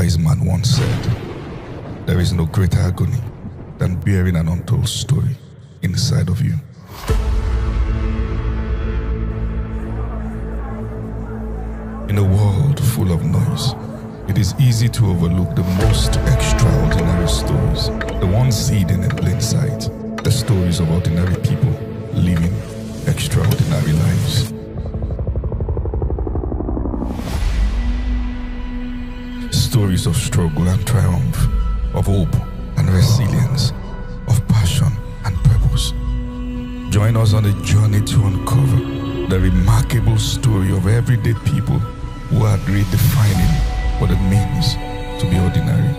wise man once said, there is no greater agony than bearing an untold story inside of you. In a world full of noise, it is easy to overlook the most extraordinary stories, the ones hidden in plain sight, the stories of ordinary people living extraordinary lives. Stories of struggle and triumph, of hope and resilience, of passion and purpose. Join us on a journey to uncover the remarkable story of everyday people who are redefining what it means to be ordinary.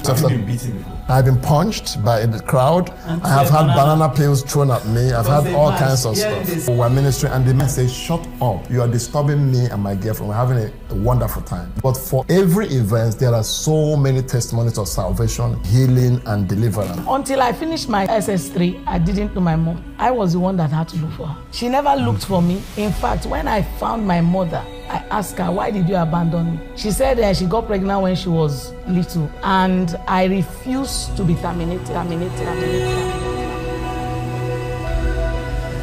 Have you been beaten before? I've been punched by the crowd. I have had banana peels thrown at me. I've had all kinds of stuff. We're ministering and the man says, shut up. You are disturbing me and my girlfriend. We're having a wonderful time. But for every event, there are so many testimonies of salvation, healing, and deliverance. Until I finished my SS3, I didn't know my mom. I was the one that had to look for her. She never looked for me. In fact, when I found my mother, I asked her, why did you abandon me? She said she got pregnant when she was little, and I refused to be terminated.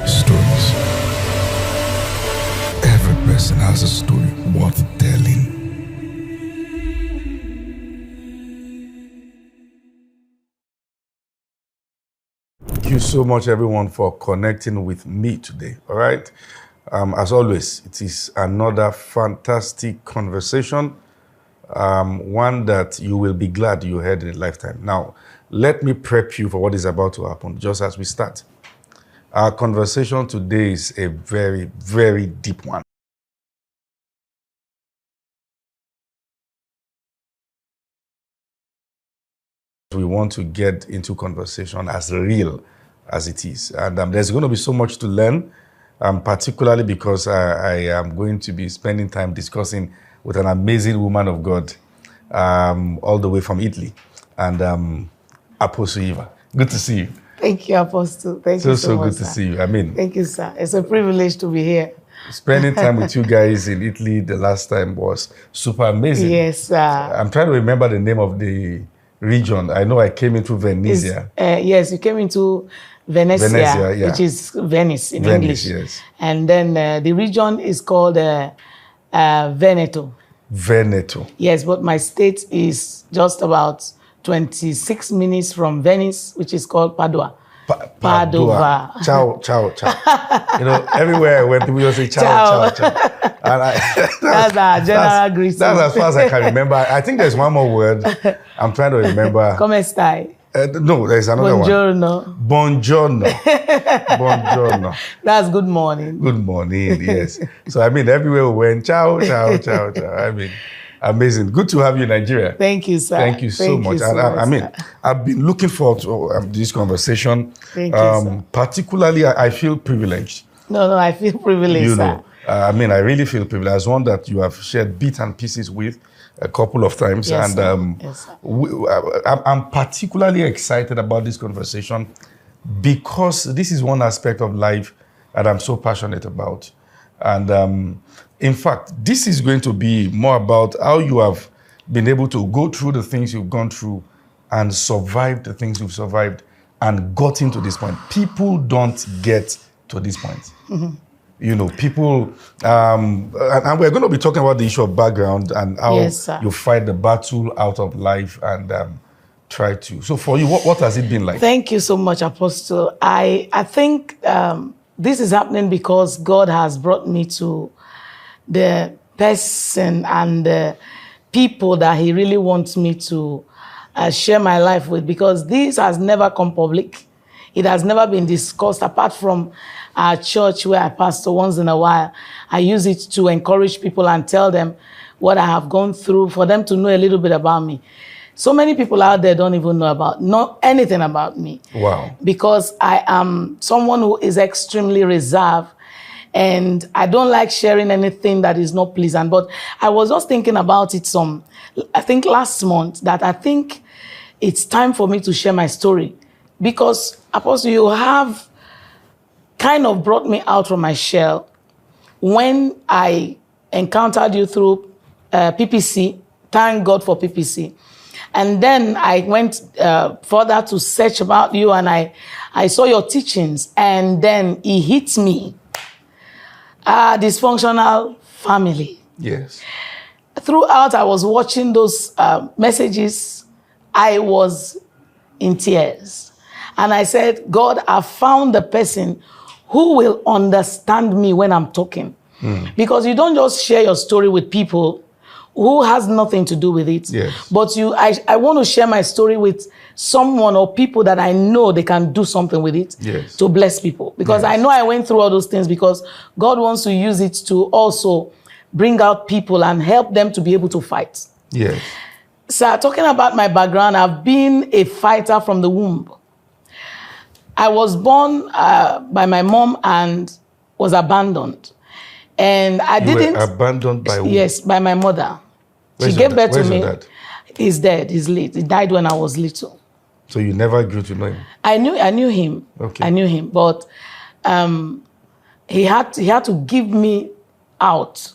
Stories. Every person has a story worth telling. Thank you so much, everyone, for connecting with me today. All right. As always, it is another fantastic conversation, one that you will be glad you heard in a lifetime. Now, let me prep you for what is about to happen just as we start. Our conversation today is a very, very deep one. We want to get into conversation as real as it is. And there's going to be so much to learn. Particularly because I am going to be spending time discussing with an amazing woman of God, all the way from Italy, and Apostle Eva. Good to see you. Thank you, Apostle. Thank you so much. Good to see you. I mean, thank you, sir. It's a privilege to be here. Spending time with you guys in Italy the last time was super amazing. Yes, sir. I'm trying to remember the name of the region. I know I came into Venezia. Yes, you came into Venezia, yeah. which is Venice in English. Yes. And then the region is called Veneto. Veneto. Yes, but my state is just about 26 minutes from Venice, which is called Padua. Padova. Ciao, ciao, ciao. You know, everywhere I went, people just say ciao, ciao, ciao. And that's our general greeting. That's as far as I can remember. I think there's one more word. I'm trying to remember. Come stai? No, there's another Buongiorno. one. Buongiorno. Buongiorno. That's good morning. Good morning, yes. So, I mean, everywhere we went, ciao, ciao, ciao, ciao. I mean, amazing. Good to have you in Nigeria. Thank you, sir. Thank you so much. I mean, I've been looking forward to this conversation. Thank you, sir. Particularly, I feel privileged. No, I feel privileged, you sir. Know, I mean, I really feel privileged as one that you have shared bits and pieces with a couple of times. Yes, and yes, I'm particularly excited about this conversation because this is one aspect of life that I'm so passionate about. And in fact, this is going to be more about how you have been able to go through the things you've gone through and survive the things you've survived and gotten to this point. People don't get to this point. Mm-hmm. You know, people, and we're going to be talking about the issue of background and how you fight the battle out of life and try to. So for you, what has it been like? Thank you so much, Apostle. I think this is happening because God has brought me to the person and the people that he really wants me to share my life with, because this has never come public. It has never been discussed apart from our church where I pastor once in a while. I use it to encourage people and tell them what I have gone through for them to know a little bit about me. So many people out there don't even know anything about me. Wow. Because I am someone who is extremely reserved and I don't like sharing anything that is not pleasant. But I was just thinking about it I think last month, that I think it's time for me to share my story. Because, Apostle, you have kind of brought me out from my shell when I encountered you through PPC, thank God for PPC. And then I went further to search about you, and I saw your teachings, and then it hit me. Dysfunctional family. Yes. Throughout, I was watching those messages. I was in tears. And I said, God, I found the person who will understand me when I'm talking. Because you don't just share your story with people who has nothing to do with it. Yes. But I want to share my story with someone or people that I know they can do something with it to bless people. Because I know I went through all those things because God wants to use it to also bring out people and help them to be able to fight. Yes. So talking about my background, I've been a fighter from the womb. I was born by my mom and was abandoned. And I didn't... You were abandoned by who? Yes, by my mother. Where's she gave birth to me. Your dad? He's dead. He's late. He died when I was little. So you never grew to know him? I knew him. Okay. I knew him, but he had to give me out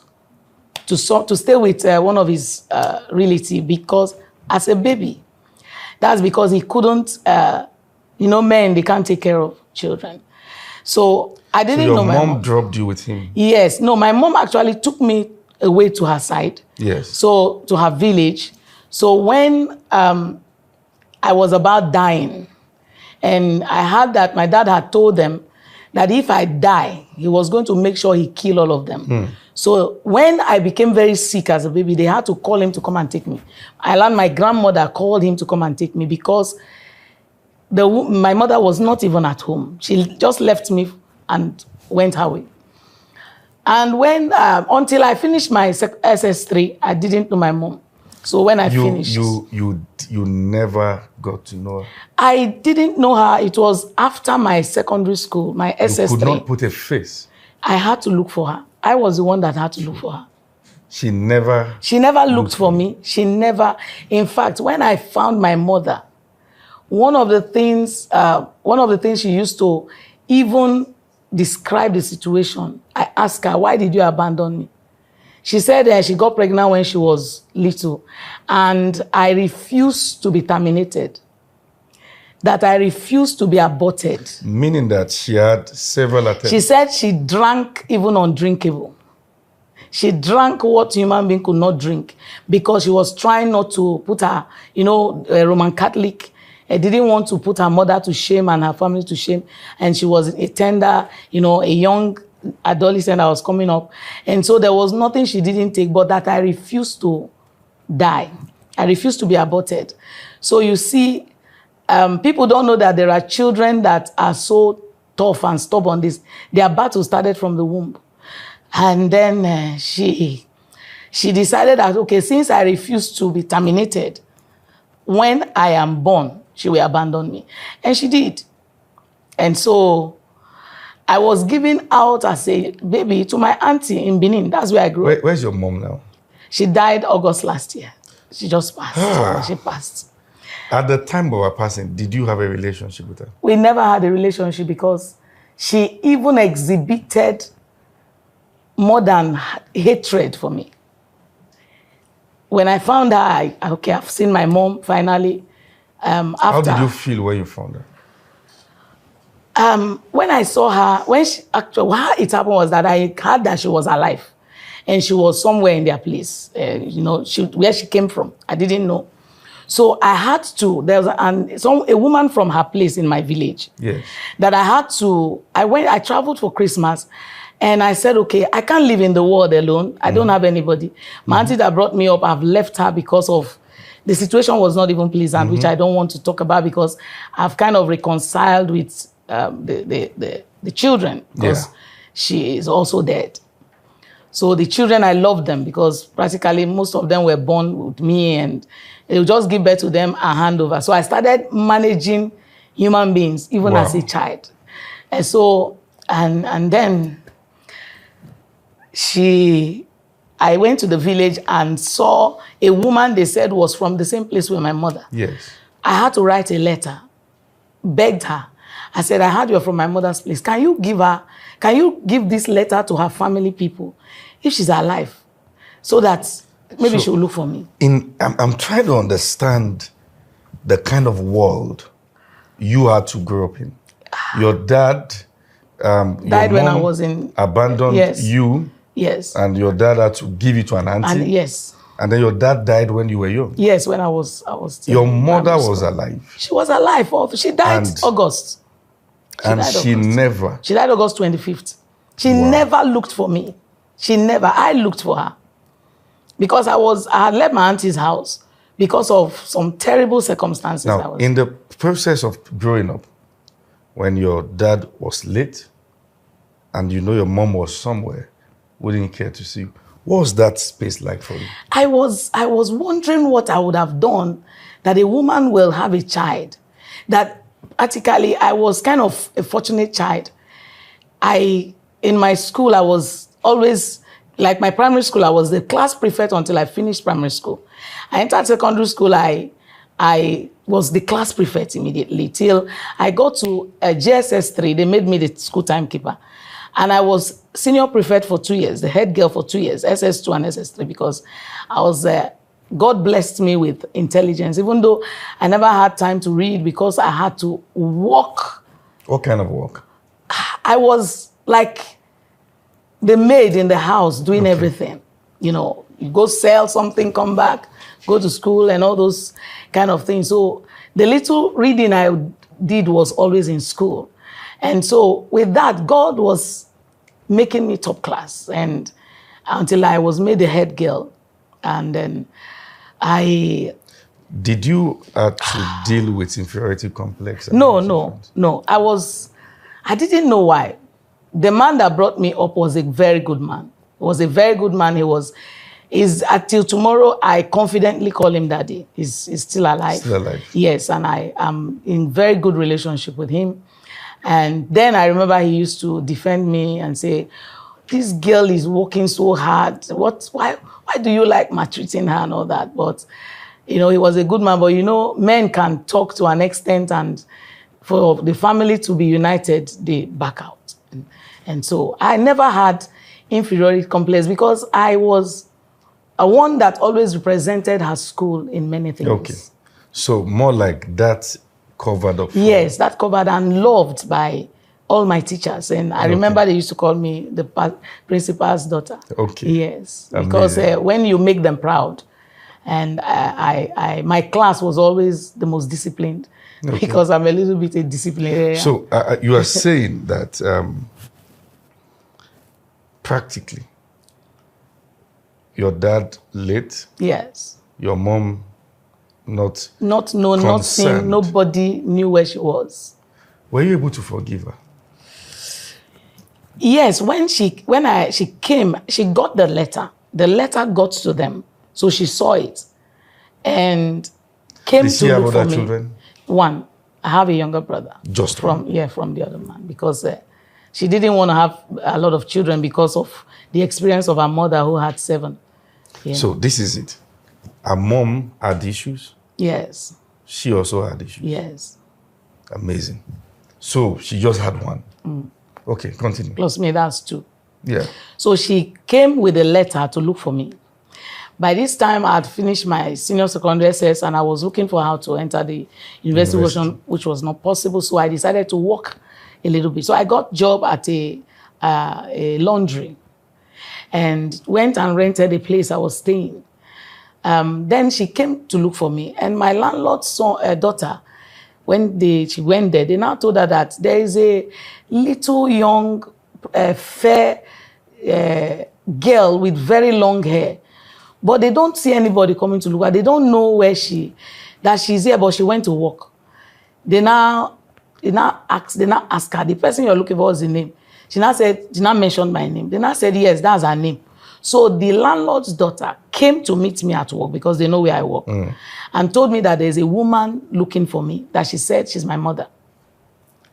to stay with one of his relatives because as a baby, that's because he couldn't. Men, they can't take care of children. So I didn't know my mom. Your mom dropped you with him? Yes. No, my mom actually took me away to her side. Yes. So to her village. So when I was about dying, and I heard that my dad had told them that if I die, he was going to make sure he kill all of them. So when I became very sick as a baby, they had to call him to come and take me. I learned my grandmother called him to come and take me because my mother was not even at home. She just left me and went her way. And when, until I finished my SS3, I didn't know my mom. So when I finished... You never got to know her? I didn't know her. It was after my secondary school, my SS3. You could not put a face? I had to look for her. I was the one that had to look for her. She never looked for me. She never... In fact, when I found my mother, one of the things she used to even describe the situation, I asked her, why did you abandon me? She said she got pregnant when she was little, and I refused to be terminated. That I refused to be aborted. Meaning that she had several attempts. She said she drank even undrinkable. She drank what human being could not drink because she was trying not to put her, a Roman Catholic. I didn't want to put her mother to shame and her family to shame. And she was a tender, a young adolescent that was coming up. And so there was nothing she didn't take, but that I refused to die. I refused to be aborted. So you see, people don't know that there are children that are so tough and stubborn. Their battle started from the womb. And then she decided that, okay, since I refused to be terminated, when I am born, she will abandon me. And she did. And so I was given out as a baby to my auntie in Benin. That's where I grew up. Where's your mom now? She died August last year. She just passed. She passed. At the time of her passing, did you have a relationship with her? We never had a relationship because she even exhibited more than hatred for me. When I found her, I've seen my mom finally. How did you feel when you found her? When I saw her, how it happened was that I heard that she was alive. And she was somewhere in their place, where she came from. I didn't know. So I had to, there was a woman from her place in my village. Yes. That I traveled for Christmas. And I said, okay, I can't live in the world alone. I don't have anybody. My auntie that brought me up, I've left her because of the situation was not even pleasant, which I don't want to talk about because I've kind of reconciled with the children because she is also dead. So the children, I love them because practically most of them were born with me and they would just give birth to them and hand over. So I started managing human beings even as a child. And so, and then I went to the village and saw a woman they said was from the same place with my mother. Yes. I had to write a letter, begged her. I said, I heard you're from my mother's place. Can you give this letter to her family people if she's alive? So that maybe she will look for me. I'm trying to understand the kind of world you had to grow up in. Your dad died when I was in... abandoned you. Yes. And your dad had to give you to an auntie. And yes. And then your dad died when you were young. Yes, when I was your mother was alive. She was alive. She died August. She never... She died August 25th. She never looked for me. She never. I looked for her. Because I had left my auntie's house because of some terrible circumstances. Now, in the process of growing up, when your dad was late and you know your mom was somewhere, wouldn't care to see you, what was that space like for you? I was wondering what I would have done that a woman will have a child. That practically I was kind of a fortunate child. In my school, I was always, like my primary school, I was the class prefect until I finished primary school. I entered secondary school, I was the class prefect immediately till I got to JSS 3. They made me the school timekeeper. And I was senior prefect for 2 years, the head girl for 2 years, SS2 and SS3, because I was, God blessed me with intelligence, even though I never had time to read because I had to work. What kind of work? I was like the maid in the house doing everything. You know, you go sell something, come back, go to school and all those kind of things. So the little reading I did was always in school. And so with that, God was making me top class, and until I was made the head girl. And then Did you have to deal with inferiority complex? No. I didn't know why. The man that brought me up was a very good man. He was a very good man. Until tomorrow, I confidently call him daddy. He's still alive. Still alive. Yes, and I am in very good relationship with him. And then I remember he used to defend me and say, this girl is working so hard. Why do you like maltreating her and all that? But, you know, he was a good man. But, you know, men can talk to an extent, and for the family to be united, they back out. And so I never had inferiority complex because I was a one that always represented her school in many things. Okay. So more like that covered up. Yes, that covered and loved by all my teachers. And I remember they used to call me the principal's daughter. Okay. Yes, because when you make them proud, and my class was always the most disciplined because I'm a little bit a disciplinarian. So you are saying that practically your dad late. Yes. Your mom not known, not seen. Nobody knew where she was. Were you able to forgive her? Yes, when she came, she got the letter. The letter got to them, so she saw it, and came Did she to have look for other me. Children? One. I have a younger brother. Just from one? From the other man, because she didn't want to have a lot of children because of the experience of her mother who had 7. Yeah. So this is it. Her mom had issues? Yes. She also had issues? Yes. Amazing. So she just had one? Okay, continue. Plus me, that's 2. Yeah. So she came with a letter to look for me. By this time, I had finished my senior secondary SS, and I was looking for how to enter the university, which was not possible. So I decided to work a little bit. So I got a job at a laundry and went and rented a place I was staying. Then she came to look for me, and my landlord's daughter, when she went there, they now told her that there is a little young, fair girl with very long hair, but they don't see anybody coming to look at her. They don't know that she's here, but she went to work. They now ask her, the person you're looking for is the name. She now mentioned my name. They now said, yes, that's her name. So the landlord's daughter came to meet me at work because they know where I work, and told me that there's a woman looking for me, that she said she's my mother.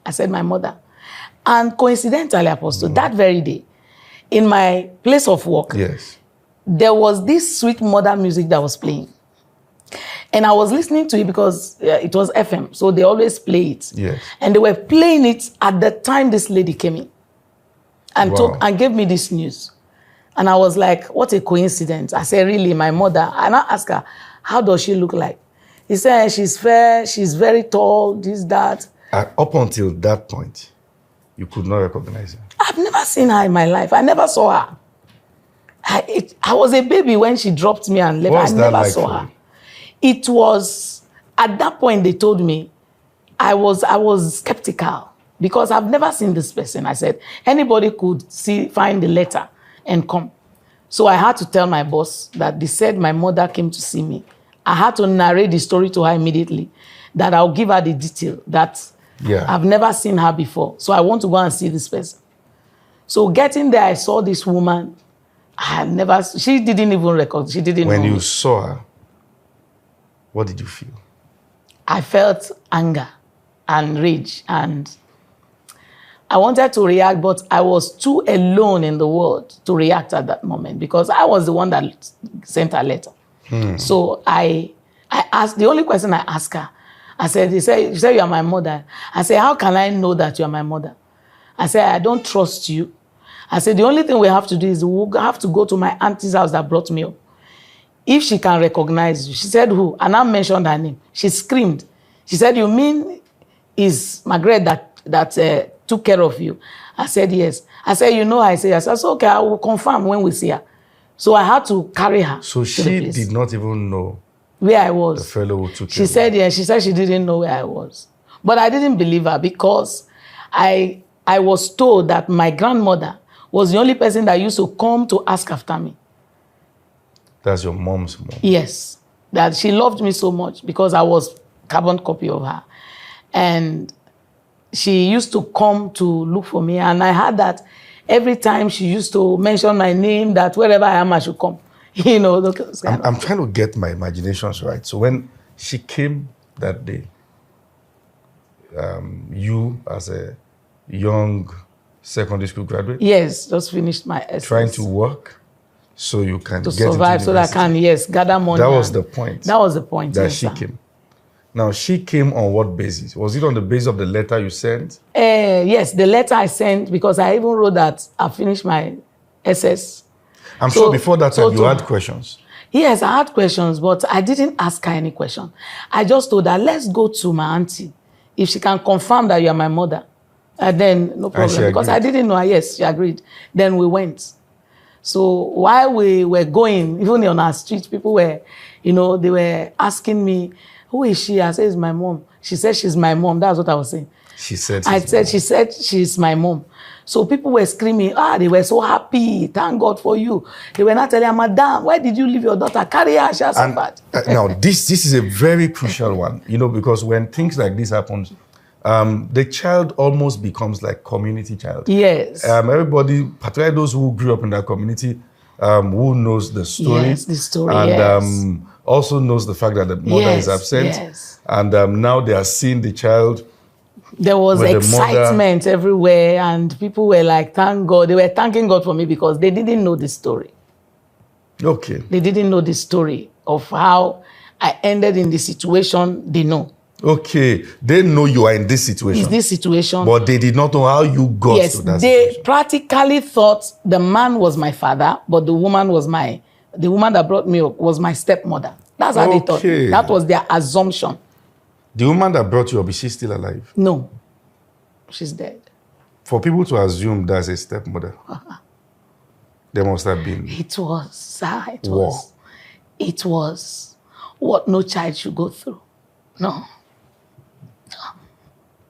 I said, my mother. And coincidentally, Apostle, that very day, in my place of work, there was this sweet mother music that was playing. And I was listening to it because it was FM, so they always play it. Yes. And they were playing it at the time this lady came in and gave me this news. And I was like, what a coincidence. I said, really, my mother? And I asked her, how does she look like? He said, she's fair, she's very tall, this, that. Up until that point, you could not recognize her? I've never seen her in my life. I never saw her. I was a baby when she dropped me and left. What was that never like saw for her. you? It was, at that point they told me, I was skeptical because I've never seen this person. I said, anybody could find the letter and come. So I had to tell my boss that they said my mother came to see me. I had to narrate the story to her immediately, that I'll give her the detail, that I've never seen her before. So I want to go and see this person. So getting there, I saw this woman. She didn't even record. She didn't know When you me. saw her, what did you feel? I felt anger and rage, and I wanted to react, but I was too alone in the world to react at that moment because I was the one that sent her letter. So I asked, the only question I asked her, I said, you said you are my mother. I said, how can I know that you are my mother? I said, I don't trust you. I said, the only thing we have to do is we have to go to my auntie's house that brought me up. If she can recognize you. She said, who? And I mentioned her name. She screamed. She said, you mean it's Margaret that took care of you? I said, yes. I said, you know her? I said, yes. I said, okay, I will confirm when we see her. So I had to carry her. So she did not even know where I was. The fellow who took She said, yes. She said she didn't know where I was. But I didn't believe her because I was told that my grandmother was the only person that used to come to ask after me. That's your mom's mom? Yes. That she loved me so much because I was carbon copy of her. And she used to come to look for me. And I heard that every time she used to mention my name, that wherever I am, I should come. You know, I'm trying to get my imaginations right. So when she came that day, you as a young secondary school graduate? Yes, just finished my SS. Trying to work so you can to get survive, into so that I can, gather money. That was the point. That was the point. That yes, she sir. came. Now, she came on what basis? Was it on the basis of the letter you sent? Yes, the letter I sent, because I even wrote that I finished my SS. I'm sure before that time you had questions. Yes, I had questions, but I didn't ask her any question. I just told her, let's go to my auntie. If she can confirm that you are my mother, then no problem. Because I didn't know her. Yes, she agreed. Then we went. So while we were going, even on our street, people were, they were asking me, who is she? I said, it's my mom. She said, she's my mom. That's what I was saying. She said, she said, she's my mom. So people were screaming, they were so happy. Thank God for you. They were not telling her, Madam, why did you leave your daughter? Carry her, she has suffered. Now, this is a very crucial one, because when things like this happen, the child almost becomes like community child. Yes. Everybody, particularly those who grew up in that community, who knows the story. Yes, the story, and also knows the fact that the mother is absent. Yes. And now they are seeing the child. There was excitement everywhere, and people were like, thank God. They were thanking God for me because they didn't know the story. Okay. They didn't know the story of how I ended in the situation they know. Okay. They know you are in this situation. Is this situation. But they did not know how you got to that situation. They practically thought the man was my father, but the woman that brought me up was my stepmother. That's how they thought. That was their assumption. The woman that brought you up, is she still alive? No. She's dead. For people to assume that's a stepmother, there must have been... It was what no child should go through.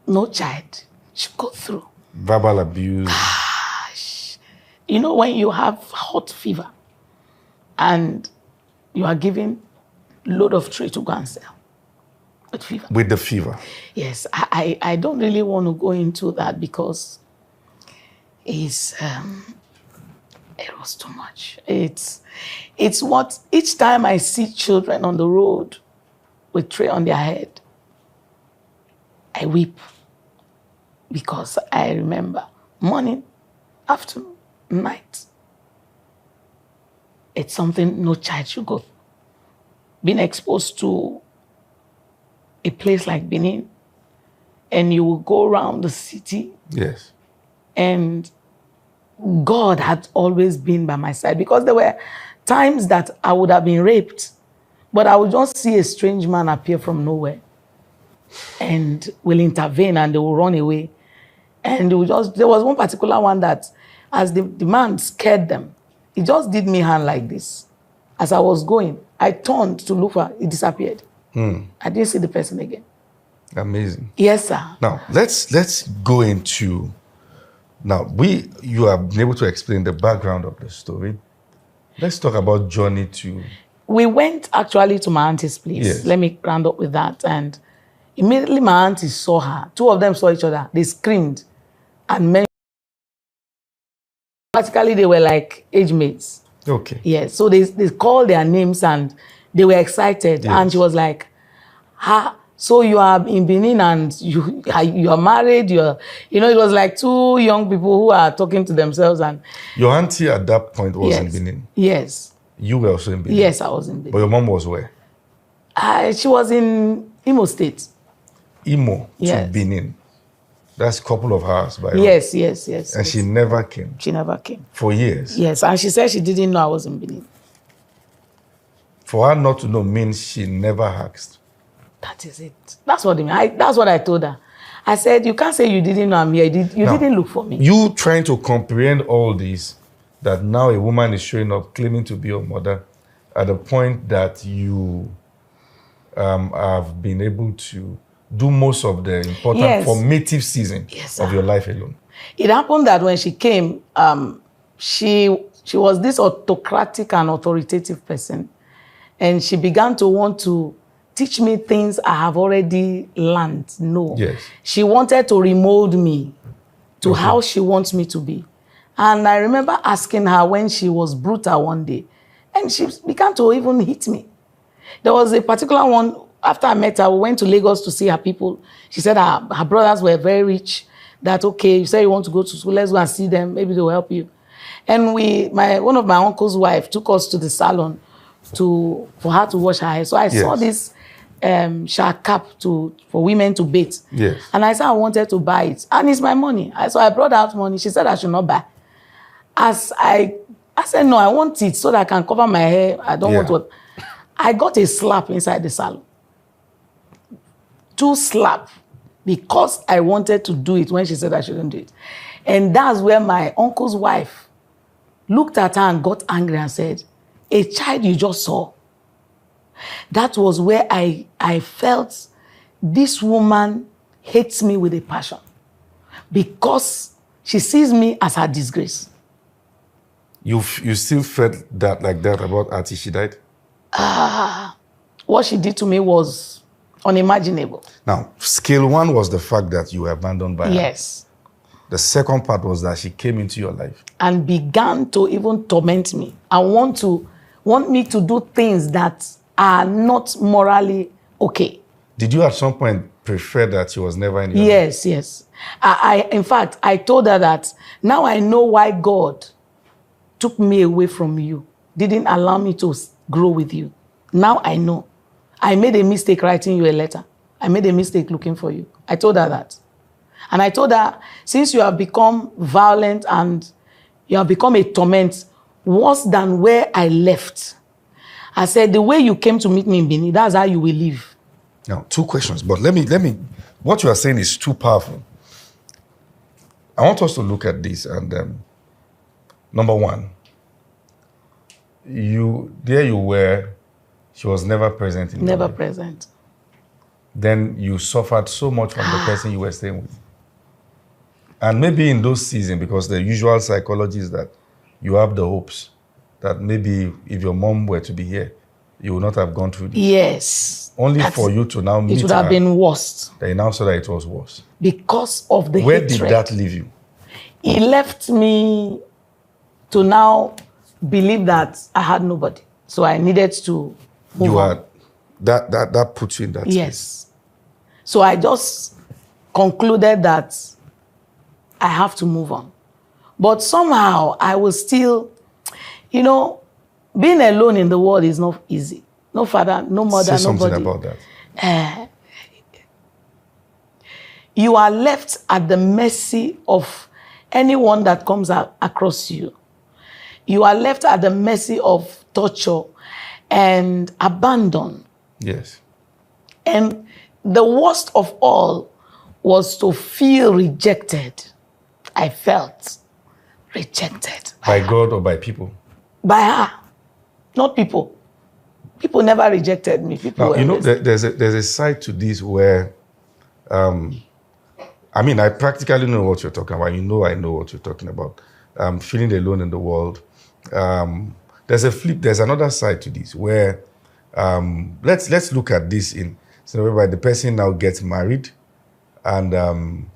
No child should go through. Verbal abuse. Gosh. When you have hot fever and you are given load of tray to go and sell. With fever. With the fever. Yes, I don't really want to go into that because it was too much. It's what each time I see children on the road with tray on their head, I weep because I remember morning, afternoon, night. It's something no child should go through. Being exposed to a place like Benin, and you will go around the city. Yes. And God had always been by my side, because there were times that I would have been raped, but I would just see a strange man appear from nowhere and will intervene, and they will run away. And they will just, there was one particular one that, as the man scared them, he just did me hand like this. As I was going, I turned to look for, it disappeared. I didn't see the person again. Amazing. Yes, sir. Now, let's go into, you have been able to explain the background of the story. Let's talk about journey to... We went actually to my auntie's place. Yes. Let me round up with that. And immediately my auntie saw her. Two of them saw each other. They screamed and mentioned. Practically, they were like age mates. Okay. Yes. So they called their names and they were excited. Yes. And she was like, so you are in Benin and you are married. It was like two young people who are talking to themselves. And your auntie at that point was in Benin? Yes. You were also in Benin? Yes, I was in Benin. But your mom was where? She was in Imo State. Imo yes. to Benin. That's a couple of hours by yes. And she never came? She never came. For years? Yes, and she said she didn't know I was in Benin. For her not to know means she never asked. That is it. That's what that's what I told her. I said, you can't say you didn't know I'm here. You didn't look for me. You trying to comprehend all this, that now a woman is showing up claiming to be your mother at the point that you have been able to do most of the important formative season of your life alone. It happened that when she came, she was this autocratic and authoritative person. And she began to want to teach me things I have already learned. No. Yes. She wanted to remold me to how she wants me to be. And I remember asking her when she was brutal one day, and she began to even hit me. There was a particular one, after I met her, we went to Lagos to see her people. She said her brothers were very rich, that, okay, you say you want to go to school, let's go and see them, maybe they'll help you. And one of my uncle's wife took us to the salon for her to wash her hair. So I saw this shark cap for women to bathe. Yes. And I said I wanted to buy it. And it's my money. So I brought out money. She said I should not buy. As I said, no, I want it so that I can cover my hair. I don't want to. I got a slap inside the salon. 2 slaps, because I wanted to do it when she said I shouldn't do it. And that's where my uncle's wife looked at her and got angry and said, a child you just saw. That was where I felt this woman hates me with a passion, because she sees me as her disgrace. You still felt that like that about Ati? She died? What she did to me was unimaginable. Now, scale 1 was the fact that you were abandoned by her. Yes. The second part was that she came into your life and began to even torment me and want me to do things that are not morally okay. Did you at some point prefer that she was never in your life? Yes. In fact, I told her that now I know why God took me away from you, didn't allow me to grow with you. Now I know. I made a mistake writing you a letter. I made a mistake looking for you. I told her that. And I told her, since you have become violent and you have become a torment, worse than where I left, I said, the way you came to meet me in Benin, that's how you will live. Now, 2 questions, but let me, what you are saying is too powerful. I want us to look at this, and number 1, there you were, she was never present in your life. Never present. Then you suffered so much from the person you were staying with. And maybe in those seasons, because the usual psychology is that you have the hopes that maybe if your mom were to be here, you would not have gone through this. Yes. Only for you to now meet her. It would have been worse. They now said that it was worse. Because of the Where hatred. did that leave you? It left me to now believe that I had nobody. So I needed to move on. That puts you in that space. Yes. So I just concluded that I have to move on. But somehow I was still, being alone in the world is not easy. No father, no mother, Say nobody. something about that. You are left at the mercy of anyone that comes across you. You are left at the mercy of torture and abandon. Yes. And the worst of all was to feel rejected. I felt rejected. By God or by people? By her, not people. People never rejected me. People now, there's a side to this where, I mean, I practically know what you're talking about. I know what you're talking about. Feeling alone in the world. There's another side to this where, let's look at this whereby the person now gets married and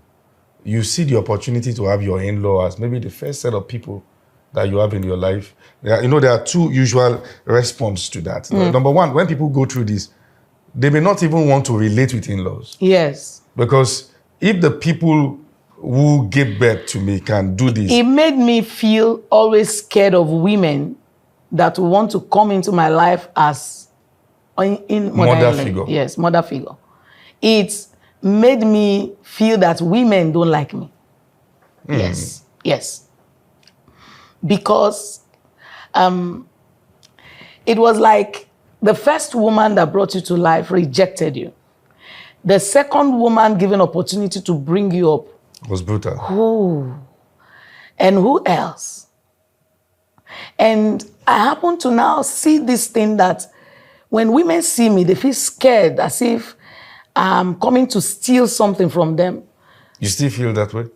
you see the opportunity to have your in-law as maybe the first set of people that you have in your life. There are two usual responses to that. Number one, when people go through this, they may not even want to relate with in-laws. Yes. Because if the people who gave birth to me can do this. It made me feel always scared of women that want to come into my life as mother figure. Yes, mother figure. It made me feel that women don't like me. Yes. Because it was like the first woman that brought you to life rejected you. The second woman given opportunity to bring you up was brutal. Who? And who else? And I happen to now see this thing that when women see me, they feel scared as if I'm coming to steal something from them. You still feel that way?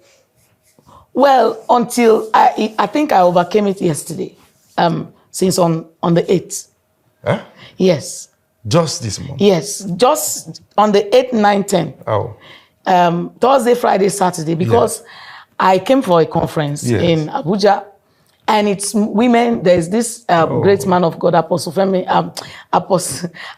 Well, until I think I overcame it yesterday, since on the 8th. Huh? Yes. Just this month? Yes, just on the 8th, 9th, 10th. Oh. Thursday, Friday, Saturday, because I came for a conference in Abuja, and it's women. There's this great man of God, Apostle Femi,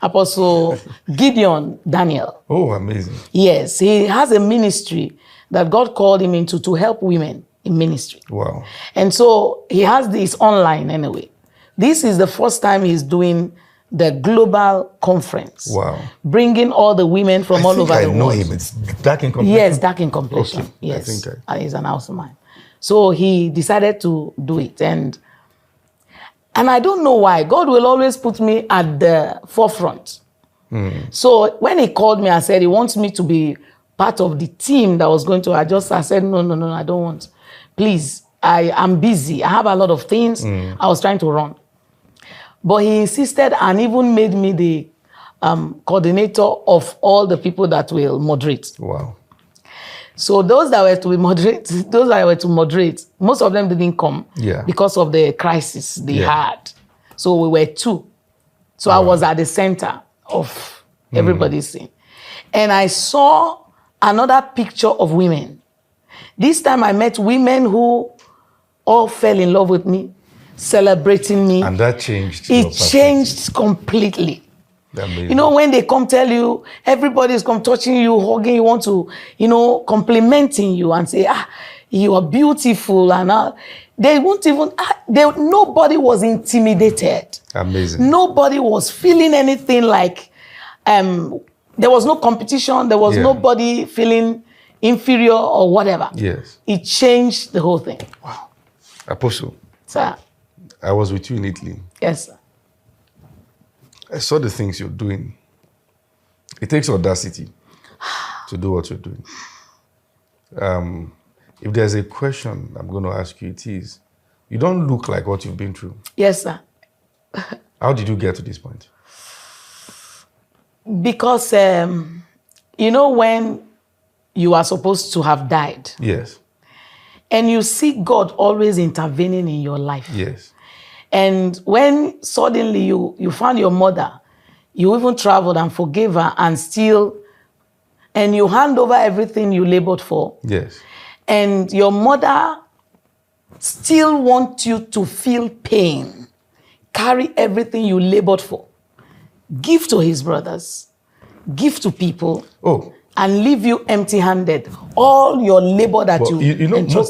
Apostle Gideon Daniel. Oh, amazing. Yes, he has a ministry that God called him into to help women in ministry. Wow. And so he has this online anyway. This is the first time he's doing the global conference. Wow. Bringing all the women from all over the world. I know him. It's dark in complexion. Yes, dark in complexion. Okay. Yes. He's an house man. So he decided to do it. And I don't know why. God will always put me at the forefront. So when he called me and said he wants me to be part of the team that was going to, I said, no, I don't want. Please, I am busy. I have a lot of things. I was trying to run. But he insisted and even made me the coordinator of all the people that will moderate. Wow. So those that were to moderate, most of them didn't come because of the crisis they had. So we were two. So I was at the center of everybody's scene. And I saw another picture of women. This time I met women who all fell in love with me, celebrating me. And that changed. It changed completely. You know, when they come tell you, everybody's come touching you, hugging you, want to, complimenting you and say, you are beautiful. And they won't even, nobody was intimidated. Amazing. Nobody was feeling anything like, there was no competition. There was nobody feeling inferior or whatever. Yes. It changed the whole thing. Wow. Apostle. Sir. I was with you in Italy. Yes, sir. I saw the things you're doing. It takes audacity to do what you're doing. If there's a question I'm going to ask you, it is, you don't look like what you've been through. Yes, sir. How did you get to this point? Because, when you are supposed to have died. Yes. And you see God always intervening in your life. Yes. And when suddenly you found your mother, you even traveled and forgave her and you hand over everything you labored for. Yes. And your mother still wants you to feel pain, carry everything you labored for, give to his brothers, give to people. Oh. And leave you empty-handed. All your labor that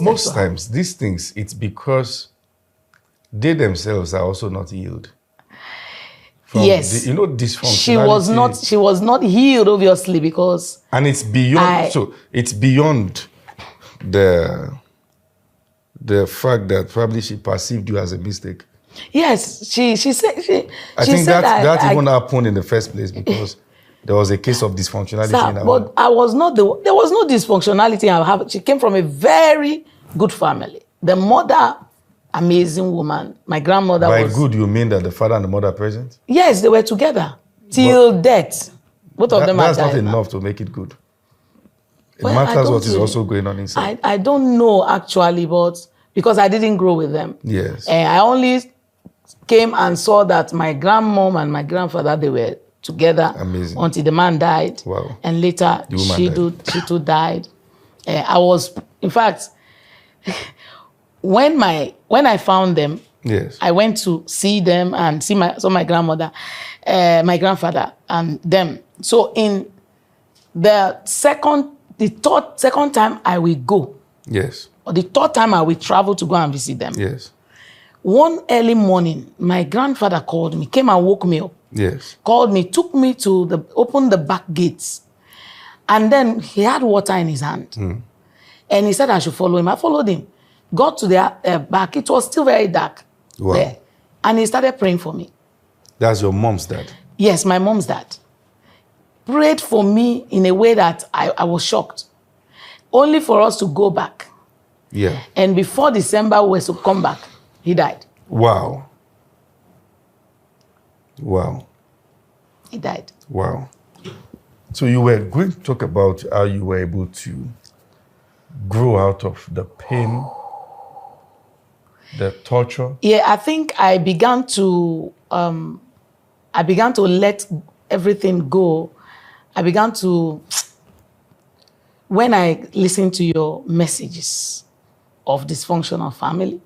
most times, these things, it's because they themselves are also not healed. Yes. Dysfunctionality. She was not healed, obviously, because... And it's beyond, it's beyond the the fact that probably she perceived you as a mistake. Yes, she said I think that even happened in the first place because there was a case of dysfunctionality in her home. But there was no dysfunctionality in her house. She came from a very good family. The mother, amazing woman. My grandmother By was... good, you mean that the father and the mother are present? Yes, they were together till death. Both of them are That's not died enough to make it good. It Well, matters what is also going on inside. I don't know actually, but because I didn't grow with them. Yes. I only came and saw that my grandmom and my grandfather, they were together. Amazing. Until the man died. Wow. And later she too died. I was, in fact, when I found them, yes, I went to see them and saw my grandmother, my grandfather and them. So in the second time I will go. Yes. Or the third time I will travel to go and visit them. Yes. One early morning, my grandfather called me, came and woke me up. Yes. Called me, took me to opened the back gates. And then he had water in his hand. And he said I should follow him. I followed him. Got to the back. It was still very dark there. And he started praying for me. That's your mom's dad? Yes, my mom's dad. Prayed for me in a way that I was shocked. Only for us to go back. Yeah. And before December we were to come back, he died. Wow. Wow. He died. Wow. So you were going to talk about how you were able to grow out of the pain, the torture. Yeah, I think I began to let everything go. I began to, when I listened to your messages of dysfunctional family,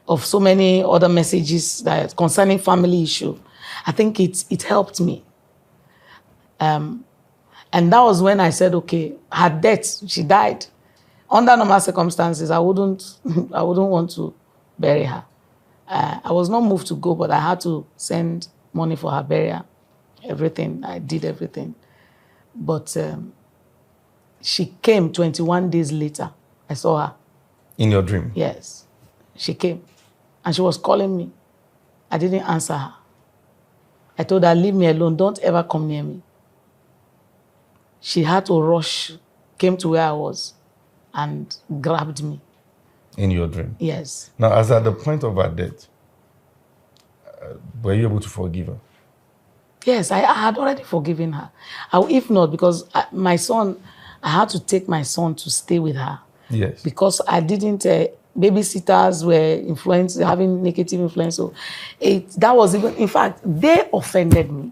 of so many other messages that concerning family issue, I think it helped me. And that was when I said, okay, her death, she died. Under normal circumstances, I wouldn't want to bury her. I was not moved to go, but I had to send money for her burial. Everything, I did everything. But she came 21 days later. I saw her. In your dream? Yes. She came. And she was calling me. I didn't answer her. I told her, leave me alone. Don't ever come near me. She had to rush, came to where I was, and grabbed me. In your dream? Yes. Now, as at the point of her death, were you able to forgive her? Yes, I had already forgiven her. If not, because my son, I had to take my son to stay with her. Yes. Because I didn't, babysitters were having negative influence. So that was even, in fact, they offended me.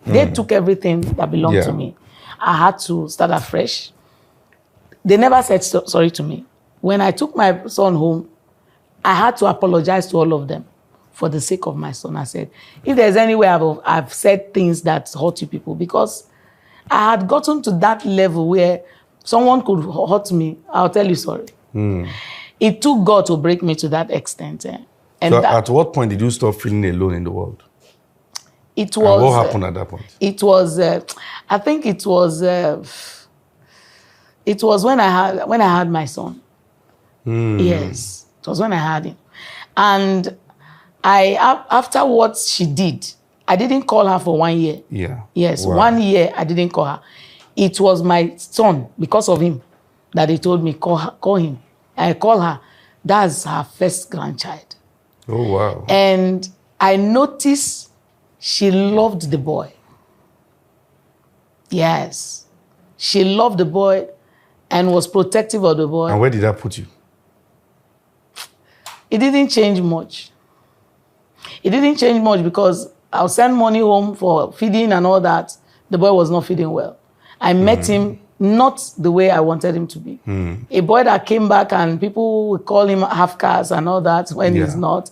They took everything that belonged to me. I had to start afresh. They never said sorry to me. When I took my son home, I had to apologize to all of them for the sake of my son. I said, if there's any way I've said things that hurt you people, because I had gotten to that level where someone could hurt me, I'll tell you sorry. It took God to break me to that extent. And so at what point did you stop feeling alone in the world? It was. And what happened at that point? It was. I think it was. It was when I had my son. Yes, it was when I had him, and after what she did, I didn't call her for 1 year. Yeah. Yes, wow. 1 year I didn't call her. It was my son, because of him, that they told me call him. I call her. That's her first grandchild. Oh wow! And I noticed she loved the boy. Yes. She loved the boy and was protective of the boy. And where did that put you? It didn't change much. It didn't change much because I'll send money home for feeding and all that. The boy was not feeding well. I met him not the way I wanted him to be. A boy that came back and people would call him half-caste and all that when he's not.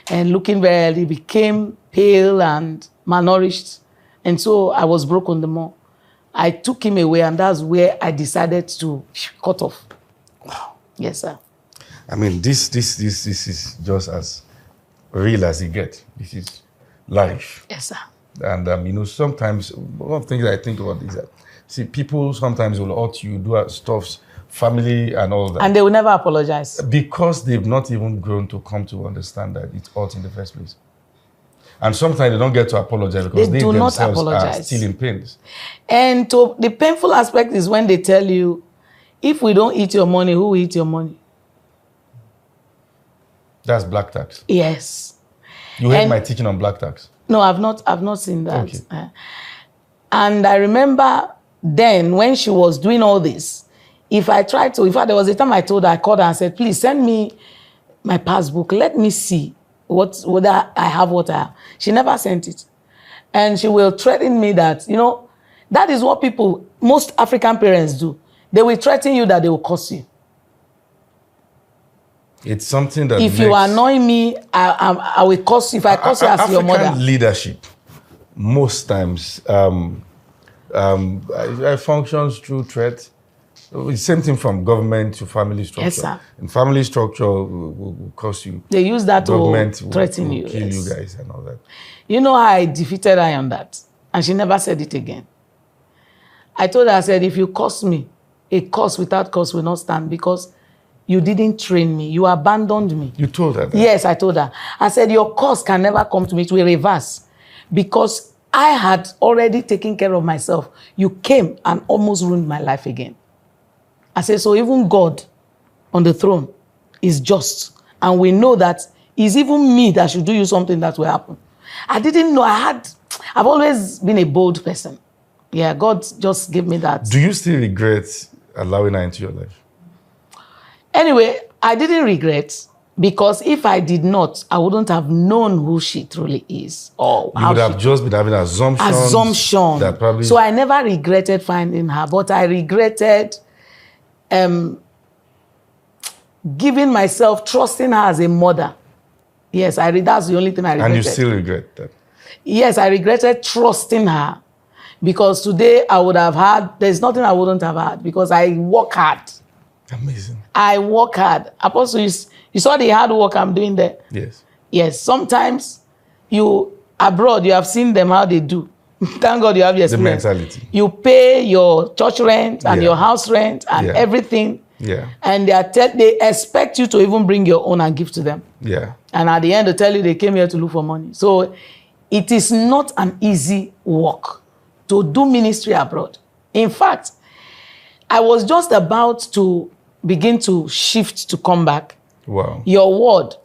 And looking very, he became pale and malnourished. And so I was broken the more. I took him away, and that's where I decided to cut off. Wow. Yes, sir. I mean, this is just as real as it gets. This is life. Yes, sir. And, sometimes one of the things I think about is that, see, people sometimes will hurt you, do stuff family and all that. And they will never apologize. Because they've not even grown to come to understand that it's ought in the first place. And sometimes they don't get to apologize because they themselves are still in pains. And the painful aspect is when they tell you, if we don't eat your money, who will eat your money? That's black tax. Yes. You heard my teaching on black tax? No, I've not seen that. Okay. And I remember then when she was doing all this, if I tried to, in fact, there was a time I told her, I called her and said, please send me my passbook. Let me see whether I have what I have. She never sent it. And she will threaten me that, you know, that is what most African parents do. They will threaten you that they will curse you. It's something that if you annoy me, I will curse you. If I curse you as your mother. African leadership, most times, functions through threat. It's same thing from government to family structure. Yes, sir. In family structure, will cost you. They use that government to threaten you. Kill you guys and all that. You know how I defeated her on that? And she never said it again. I told her, I said, if you curse me, a curse without curse will not stand because you didn't train me. You abandoned me. You told her that? Yes, I told her. I said, your curse can never come to me. It will reverse. Because I had already taken care of myself. You came and almost ruined my life again. I said, so even God on the throne is just. And we know that it's even me that should do you something that will happen. I didn't know. I've always been a bold person. Yeah, God just gave me that. Do you still regret allowing her into your life? Anyway, I didn't regret because if I did not, I wouldn't have known who she truly is. Or you would have just been having assumptions. That probably... So I never regretted finding her, but I regretted giving myself, trusting her as a mother. Yes, that's the only thing I regretted. And you still regret that? Yes, I regretted trusting her because today I would have had, there's nothing I wouldn't have had because I work hard. Amazing. I work hard. Apostle, you saw the hard work I'm doing there? Yes. Yes, sometimes abroad, you have seen them, how they do. Thank God you have your experience. The mentality. You pay your church rent and your house rent and everything. Yeah. And they expect you to even bring your own and give to them. Yeah. And at the end, they tell you they came here to look for money. So it is not an easy work to do ministry abroad. In fact, I was just about to begin to shift to come back. Wow. Your word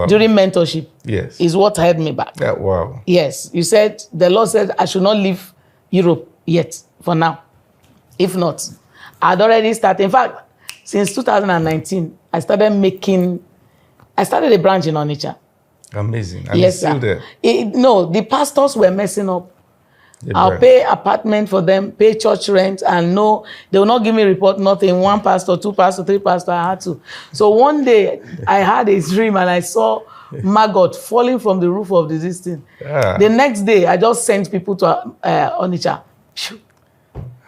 during mentorship is what held me back. Yeah, wow. Yes. You said, the Lord said I should not leave Europe yet, for now. If not, I'd already started. In fact, since 2019, I started a branch in Onitsha. Amazing. And it's still there? No, the pastors were messing up. I'll pay apartment for them, pay church rent, and no, they will not give me report, nothing. 1 pastor, 2 pastor, 3 pastor, I had to. So one day, I had a dream and I saw maggot falling from the roof of this thing. Yeah. The next day, I just sent people to Onitsha.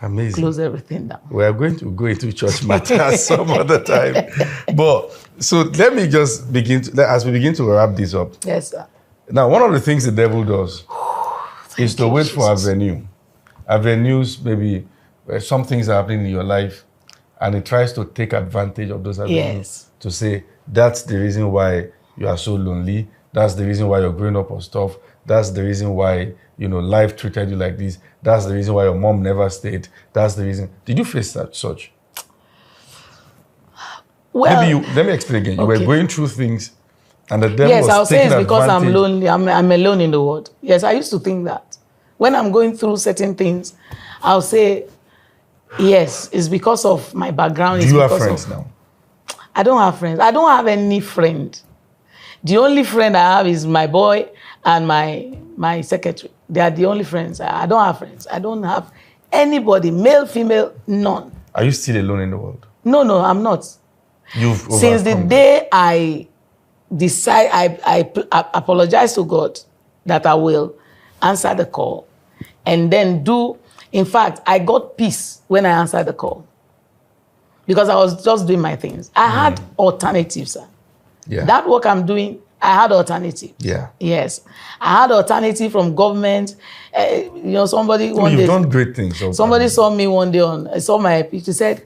Amazing. Close everything down. We are going to go into church matters some other time. But, so let me just as we begin to wrap this up. Yes, sir. Now, one of the things the devil does is to wait for avenues, maybe where some things are happening in your life, and it tries to take advantage of those avenues to say, that's the reason why you are so lonely, that's the reason why you're growing up on stuff, that's the reason why, life treated you like this, that's the reason why your mom never stayed, that's the reason. Did you face such? Well, maybe let me explain again. You were going through things, and the devil was I'll say it's because advantage. I'm lonely. I'm alone in the world. Yes, I used to think that. When I'm going through certain things, I'll say, yes, it's because of my background. Do you have friends now? I don't have friends. I don't have any friend. The only friend I have is my boy and my secretary. They are the only friends. I don't have friends. I don't have anybody, male, female, none. Are you still alone in the world? No, I'm not. Since the day I apologize to God that I will answer the call and then in fact, I got peace when I answered the call because I was just doing my things. I had alternatives, sir. Yeah. That work I'm doing, I had alternative. Yeah. Yes. I had alternative from government. Somebody one day... You've done great things. Somebody saw me one day saw my picture, said,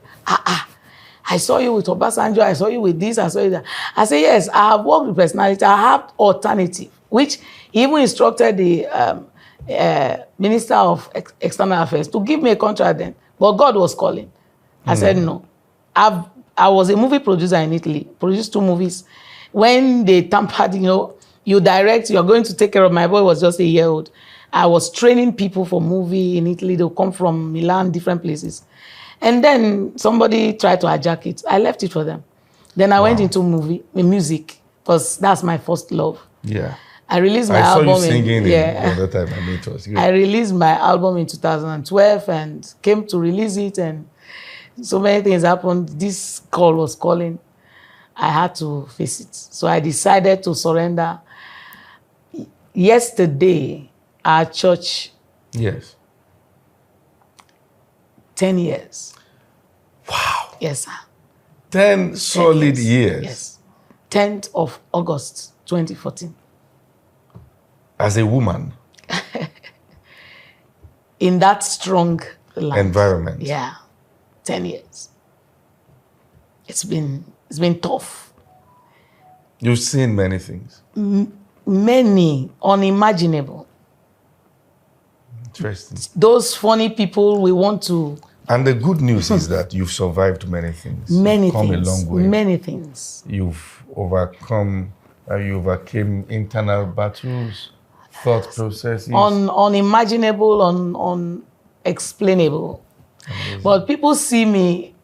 I saw you with Obasanjo, I saw you with this, I saw you that. I said, yes, I have worked with personality. I have alternative, which he even instructed the Minister of External Affairs to give me a contract then. But God was calling. I said, no. I was a movie producer in Italy, produced 2 movies. When they tampered, you direct, you're going to take care of my boy was just a year old. I was training people for movie in Italy. They'll come from Milan, different places. And then somebody tried to hijack it. I left it for them. Then I went into music, because that's my first love. Yeah. I released my album. I saw you singing the other time. I mean, it was great. I released my album in 2012 and came to release it, and so many things happened. This call was calling. I had to face it. So I decided to surrender. Yesterday, our church. Yes. 10 years. Wow. Yes, sir. 10 solid years. Yes. 10th of August, 2014. As a woman. In that strong environment. Yeah. 10 years. It's been tough. You've seen many things. Many, unimaginable. Interesting. Those funny people we want to... And the good news is that you've survived many things. Many you've come things. a long way. Many things. You've overcome, you overcame internal battles, thought processes. Unimaginable, unexplainable. Amazing. But people see me,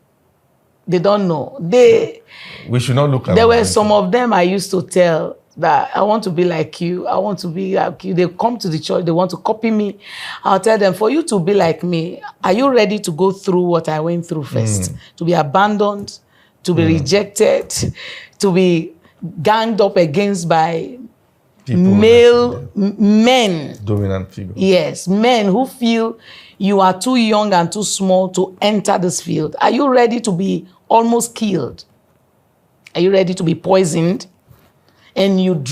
they don't know. We should not look at There were some of them I used to tell that I want to be like you. I want to be like you. They come to the church. They want to copy me. I'll tell them, for you to be like me, are you ready to go through what I went through first? To be abandoned, to be rejected, to be ganged up against by men. Dominant figures. Yes, men who feel you are too young and too small to enter this field. Are you ready to be almost killed? Are you ready to be poisoned? And you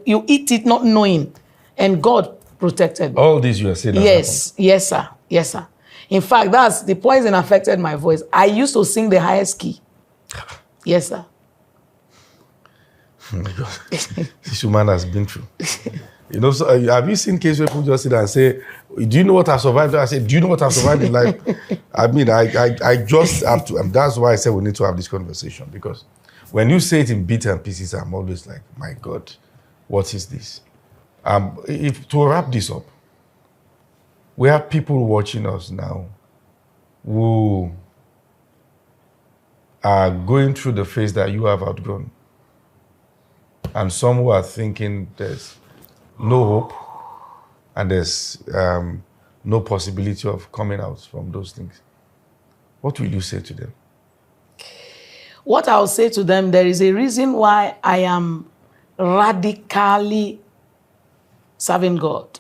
you eat it not knowing, and God protected me. All this you are saying. Yes, yes, sir, yes, sir. In fact, the poison affected my voice. I used to sing the highest key. Yes, sir. Oh my God. This woman has been through. So, have you seen cases where people just sit there and say, do you know what I've survived? I say, do you know what I've survived in life? I mean, I just have to, and that's why I said we need to have this conversation, because when you say it in bits and pieces, I'm always like, my God, what is this? To wrap this up, we have people watching us now who are going through the phase that you have outgrown. And some who are thinking there's no hope and there's no possibility of coming out from those things. What will you say to them? What I'll say to them, there is a reason why I am radically serving God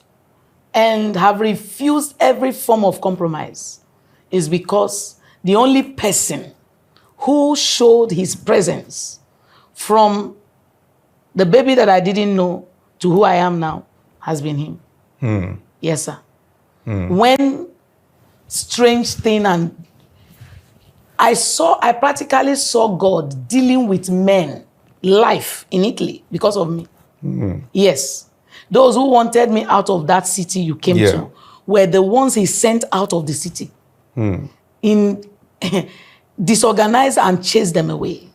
and have refused every form of compromise, is because the only person who showed his presence from the baby that I didn't know to who I am now has been him. Yes, sir. When strange thing and I practically saw God dealing with men, life in Italy because of me. Yes. Those who wanted me out of that city you came to were the ones he sent out of the city. Disorganized and chased them away.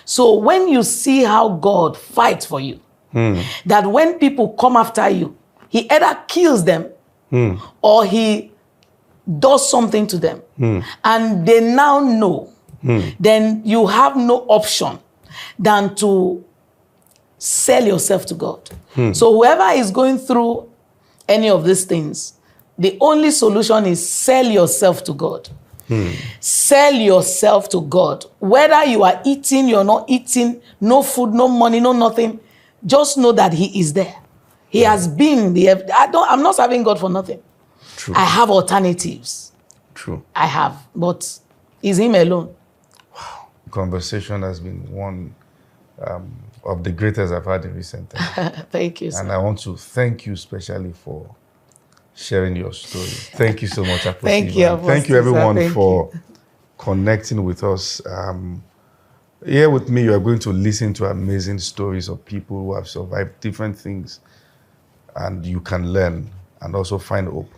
So when you see how God fights for you, that when people come after you, he either kills them or he does something to them, and they now know, then you have no option than to sell yourself to God. So whoever is going through any of these things, the only solution is sell yourself to God. Sell yourself to God. Whether you are eating, you're not eating, no food, no money, no nothing, just know that he is there. He has been there. I'm not serving God for nothing. True. I have alternatives. True. I have, but it's him alone. Wow. The conversation has been one of the greatest I've had in recent times. Thank you, sir. And I want to thank you especially for sharing your story. Thank you so much, Apostle. Thank you, Apostle. Thank you, everyone, Thank for connecting with us. Here with me, you are going to listen to amazing stories of people who have survived different things, and you can learn and also find hope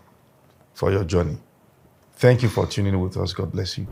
for your journey. Thank you for tuning in with us. God bless you.